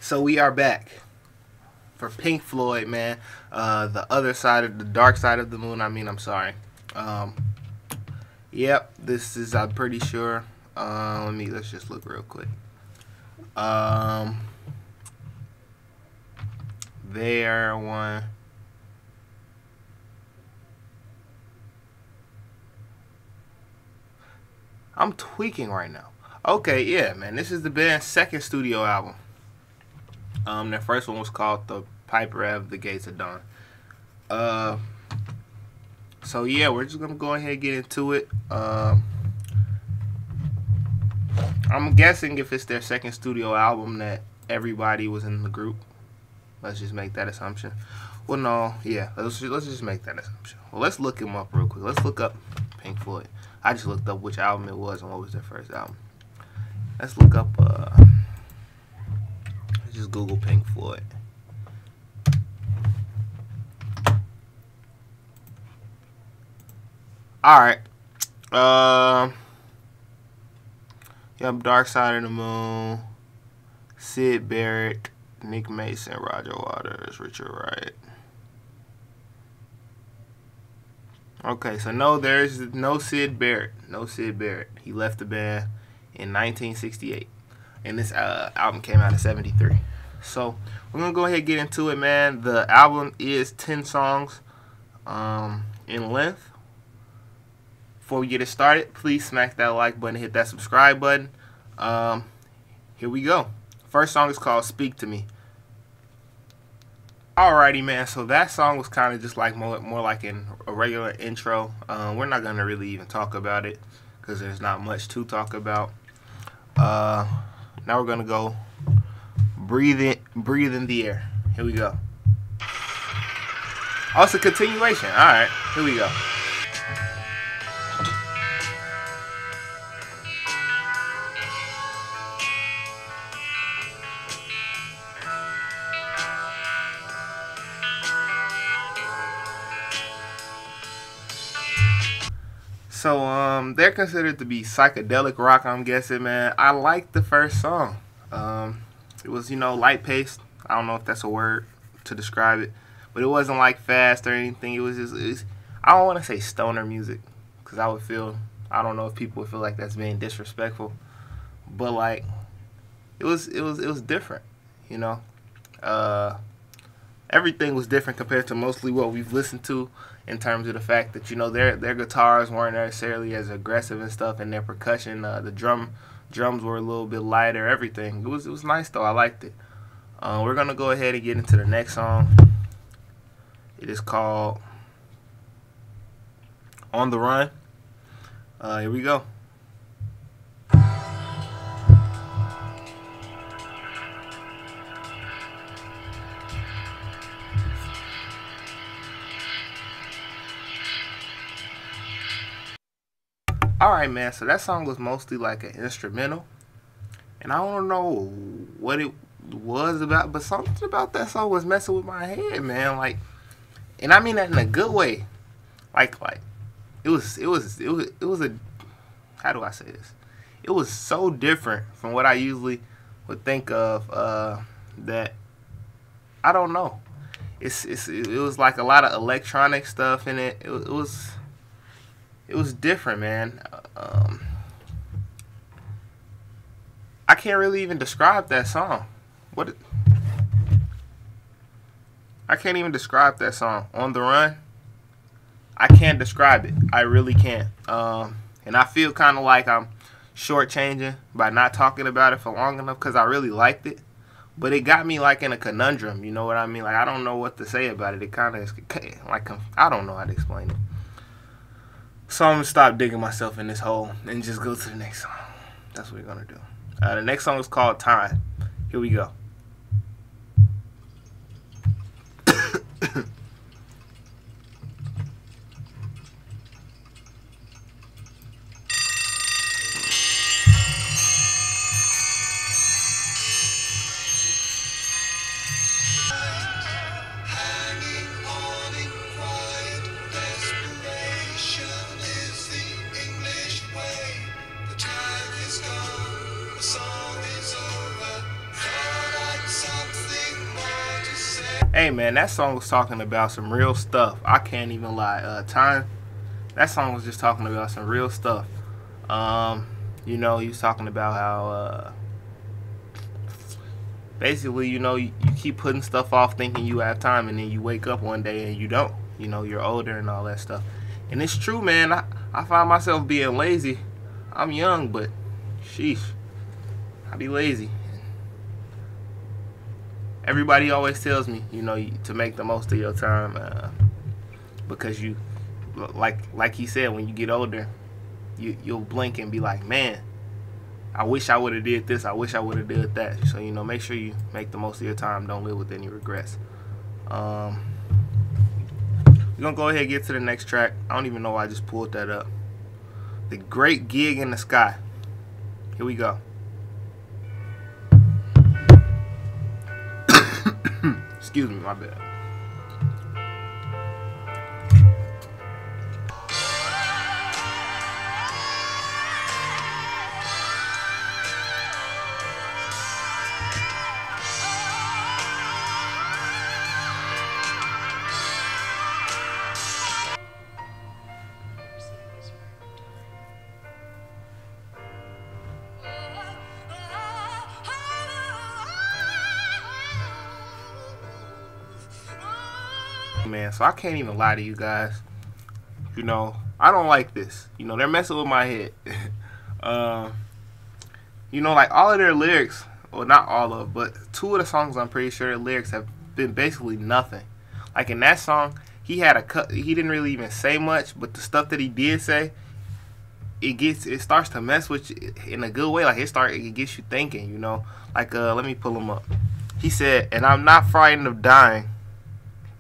So we are back for Pink Floyd, man. The other side of the dark side of the moon. I mean, I'm sorry. Um, yep, this is. I'm pretty sure. Let's just look real quick. Um, there one. I'm tweaking right now. Okay, yeah, man. This is the band's second studio album. Their first one was called The Piper of the Gates of Dawn. Uh, so yeah, we're just gonna go ahead and get into it. I'm guessing if it's their second studio album that everybody was in the group. Let's just make that assumption. Well, no, yeah, let's just make that assumption. Well, let's look him up real quick. Let's look up Pink Floyd. I just looked up which album it was and what was their first album. Let's look up. Just Google Pink Floyd. All right. Yep. Dark Side of the Moon. Sid Barrett, Nick Mason, Roger Waters, Richard Wright. Okay, so no, there's no Sid Barrett. No Sid Barrett. He left the band in 1968. And this album came out in 73. So we're gonna go ahead and get into it, man. The album is 10 songs in length. Before we get it started, please smack that like button, hit that subscribe button. Here we go. First song is called Speak to Me. Alrighty, man. So that song was kind of just like more like a regular intro. We're not gonna really even talk about it because there's not much to talk about. Now we're gonna go breathe in the air. Here we go. Oh, it's a continuation. All right, here we go. So they're considered to be psychedelic rock, I'm guessing, man. I liked the first song. It was, light paced. I don't know if that's a word to describe it, but it wasn't like fast or anything. It was just, I don't want to say stoner music, because I don't know if people would feel like that's being disrespectful, but like, it was different, Everything was different compared to mostly what we've listened to, in terms of the fact that their guitars weren't necessarily as aggressive and stuff, and their percussion, the drums were a little bit lighter. Everything it was nice though. I liked it. We're gonna go ahead and get into the next song. It is called On the Run. Here we go. Alright, man, so that song was mostly like an instrumental, and I don't know what it was about, but something about that song was messing with my head, man. Like, and I mean that in a good way. Like it was a, how do I say this? It was so different from what I usually would think of. That I don't know. It was like a lot of electronic stuff in it. It was different, man. I can't really even describe that song. I can't even describe that song. On the Run. I can't describe it. I really can't. And I feel kind of like I'm shortchanging by not talking about it for long enough, because I really liked it. But it got me like in a conundrum. You know what I mean? Like, I don't know what to say about it. It kind of is like, I don't know how to explain it. So I'm going to stop digging myself in this hole and just go to the next song. That's what we're going to do. The next song is called Time. Here we go. The song is over. Thought Hey man, that song was talking about some real stuff. I can't even lie. Time. That song was just talking about some real stuff. You know, he was talking about how basically, you know, you keep putting stuff off thinking you have time, and then you wake up one day and you don't. You know, you're older and all that stuff. And it's true, man. I find myself being lazy. I'm young, but sheesh, I be lazy. Everybody always tells me, you know, to make the most of your time, because you, like he said, when you get older, you'll blink and be like, man, I wish I would have did this. I wish I would have did that. So, you know, make sure you make the most of your time. Don't live with any regrets. We're gonna go ahead and get to the next track. I don't even know why I just pulled that up. The Great Gig in the Sky. Here we go. Excuse me, my bad. Man, so I can't even lie to you guys. You know, I don't like this. You know, they're messing with my head. You know, like all of their lyrics, well, not all of, but two of the songs, I'm pretty sure their lyrics have been basically nothing. Like in that song, he had a cut. He didn't really even say much, but the stuff that he did say, it starts to mess with you in a good way. Like it gets you thinking. You know, like let me pull him up. He said, "And I'm not frightened of dying.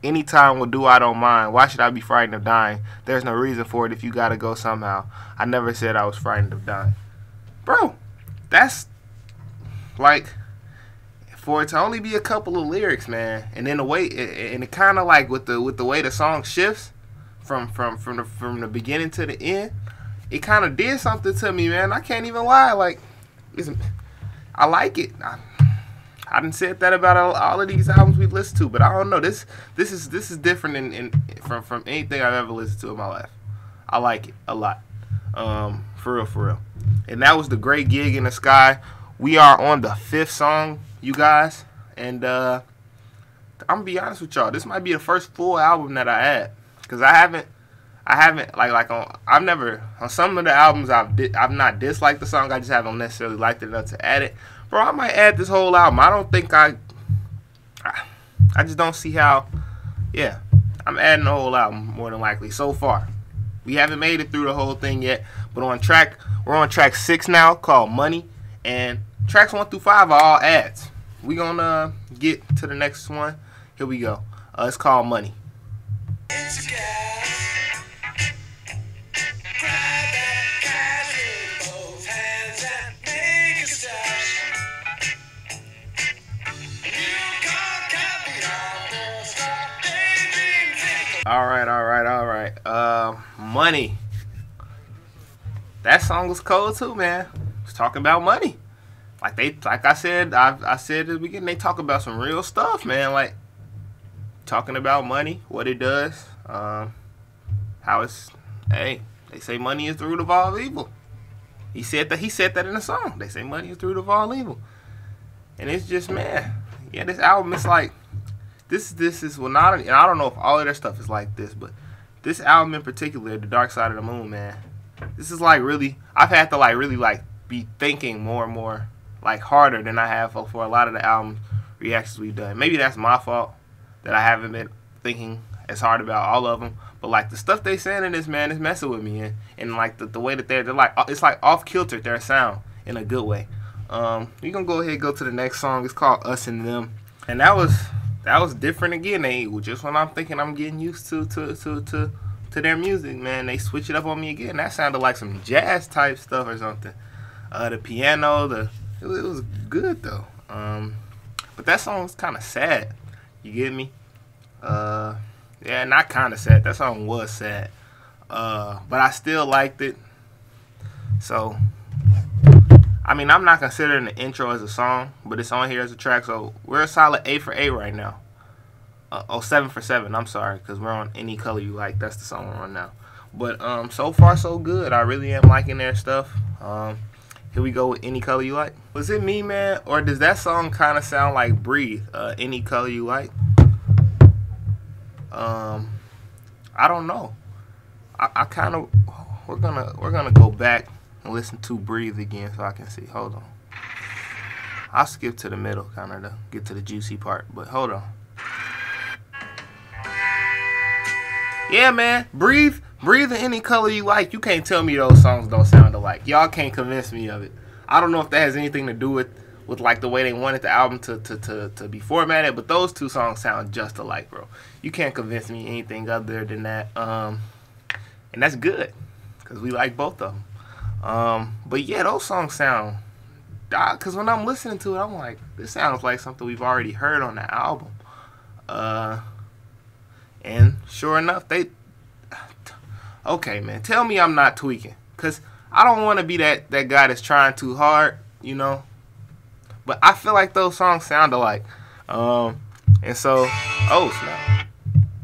Any time will do, I don't mind. Why should I be frightened of dying? There's no reason for it if you gotta go somehow. I never said I was frightened of dying." Bro, that's like, for it to only be a couple of lyrics, man, and then the way, and it kind of like with the way the song shifts from the beginning to the end, it kind of did something to me, man. I can't even lie. Like, I like it. I done said that about all of these albums we've listened to, but I don't know. This is different from anything I've ever listened to in my life. I like it a lot, for real. And that was The Great Gig in the Sky. We are on the 5th song, you guys, and I'm gonna be honest with y'all. This might be the first full album that I had, because I've never, on some of the albums I've not disliked the song. I just haven't necessarily liked it enough to add it. Bro, I might add this whole album. I don't think I just don't see how. Yeah, I'm adding the whole album more than likely so far. We haven't made it through the whole thing yet, but we're on track 6 now, called Money, and tracks 1 through 5 are all ads. We gonna get to the next one. Here we go. It's called Money. All right. Money. That song was cold too, man. It's talking about money. Like I said at the beginning, they talk about some real stuff, man. Like talking about money, what it does, how it's. Hey, they say money is the root of all evil. He said that in the song. They say money is the root of all evil, and it's just, man. Yeah, this album is like. This is, well, not, and I don't know if all of their stuff is like this, but this album in particular, The Dark Side of the Moon, man, this is like really, I've had to like really like be thinking more and more, like harder than I have for a lot of the album reactions we've done. Maybe that's my fault that I haven't been thinking as hard about all of them, but like the stuff they saying in this, man, is messing with me, and like the way that they're like, it's like off kilter, their sound in a good way. We're gonna go ahead and go to the next song. It's called Us and Them, and that was different again. Just when I'm thinking I'm getting used to their music, man, they switch it up on me again. That sounded like some jazz type stuff or something. The piano, it was good though. But that song was kind of sad. You get me? Yeah, not kind of sad. That song was sad. But I still liked it. So, I mean, I'm not considering the intro as a song, but it's on here as a track, so we're a solid 8 for 8 right now. Oh, 7 for 7. I'm sorry, because we're on Any Color You Like. That's the song we're on now. But so far so good. I really am liking their stuff. Here we go with Any Color You Like. Was it me, man, or does that song kind of sound like Breathe? Any Color You Like. I don't know. I kind of we're gonna go back and listen to Breathe again so I can see. Hold on. I'll skip to the middle kind of to get to the juicy part, but hold on. Yeah, man. Breathe and Any Color You Like. You can't tell me those songs don't sound alike. Y'all can't convince me of it. I don't know if that has anything to do with like the way they wanted the album to be formatted, but those two songs sound just alike, bro. You can't convince me anything other than that. And that's good, because we like both of them. But yeah, those songs sound, because when I'm listening to it, I'm like, this sounds like something we've already heard on the album. And sure enough, okay, man, tell me I'm not tweaking, because I don't want to be that guy that's trying too hard, you know. But I feel like those songs sound alike. And so, oh snap.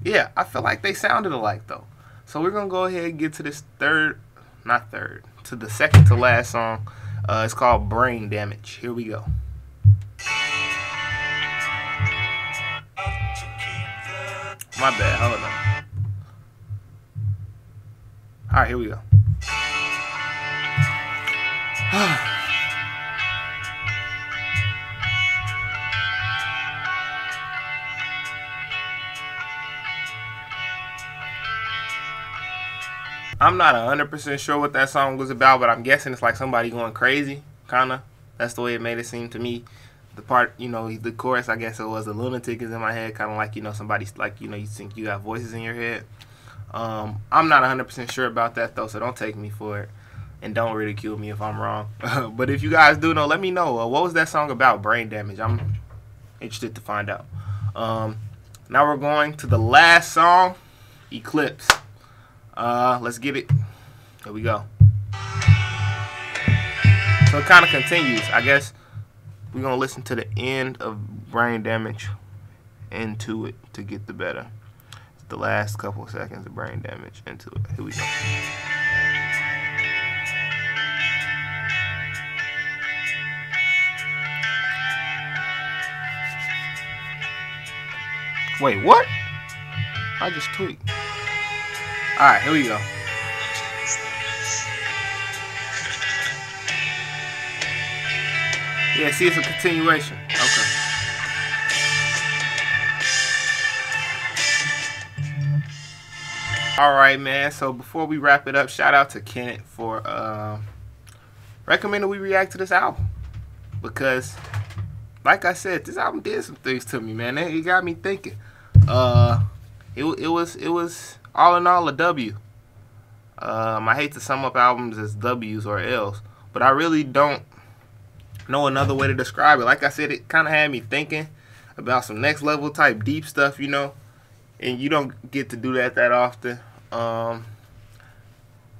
Yeah, I feel like they sounded alike though. So we're going to go ahead and get to this to the second to last song. It's called Brain Damage. Here we go. My bad, hold on. Alright, here we go. I'm not 100% sure what that song was about, but I'm guessing it's like somebody going crazy, kind of. That's the way it made it seem to me. The part, you know, the chorus, I guess it was, a lunatic is in my head, kind of like, you know, somebody's like, you know, you think you got voices in your head. I'm not 100% sure about that, though, so don't take me for it. And don't ridicule me if I'm wrong. But if you guys do know, let me know. What was that song about, Brain Damage? I'm interested to find out. Now we're going to the last song, Eclipse. Let's get it. Here we go. So it kind of continues. I guess we're going to listen to the end of Brain Damage into it to get the better. It's the last couple of seconds of Brain Damage into it. Here we go. Wait, what? I just tweaked. Alright, here we go. Yeah, see, it's a continuation. Okay. Alright, man. So before we wrap it up, shout out to Kenneth for recommending we react to this album. Because, like I said, this album did some things to me, man. It got me thinking. It was all in all a W. I hate to sum up albums as W's or L's, but I really don't know another way to describe it. Like I said, it kind of had me thinking about some next level type deep stuff, you know, and you don't get to do that often.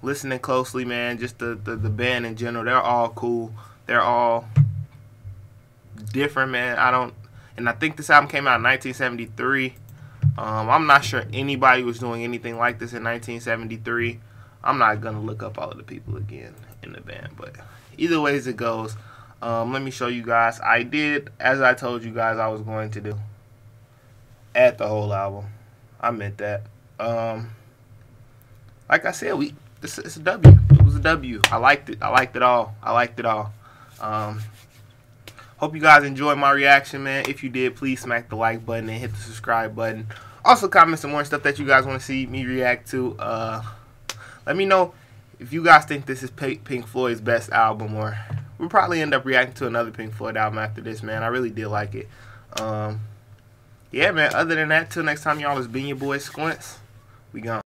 Listening closely, man, just the band in general, they're all cool. They're all different, man. And I think this album came out in 1973. I'm not sure anybody was doing anything like this in 1973. I'm not going to look up all of the people again in the band, but either way as it goes, let me show you guys. I did, as I told you guys I was going to do, add the whole album. I meant that. Like I said, it's a W. It was a W. I liked it. I liked it all. I liked it all. Hope you guys enjoyed my reaction, man. If you did, please smack the like button and hit the subscribe button. Also, comment some more stuff that you guys want to see me react to. Let me know if you guys think this is Pink Floyd's best album, or we'll probably end up reacting to another Pink Floyd album after this, man. I really did like it. Yeah, man. Other than that, till next time, y'all, it's been your boy Squints. We gone.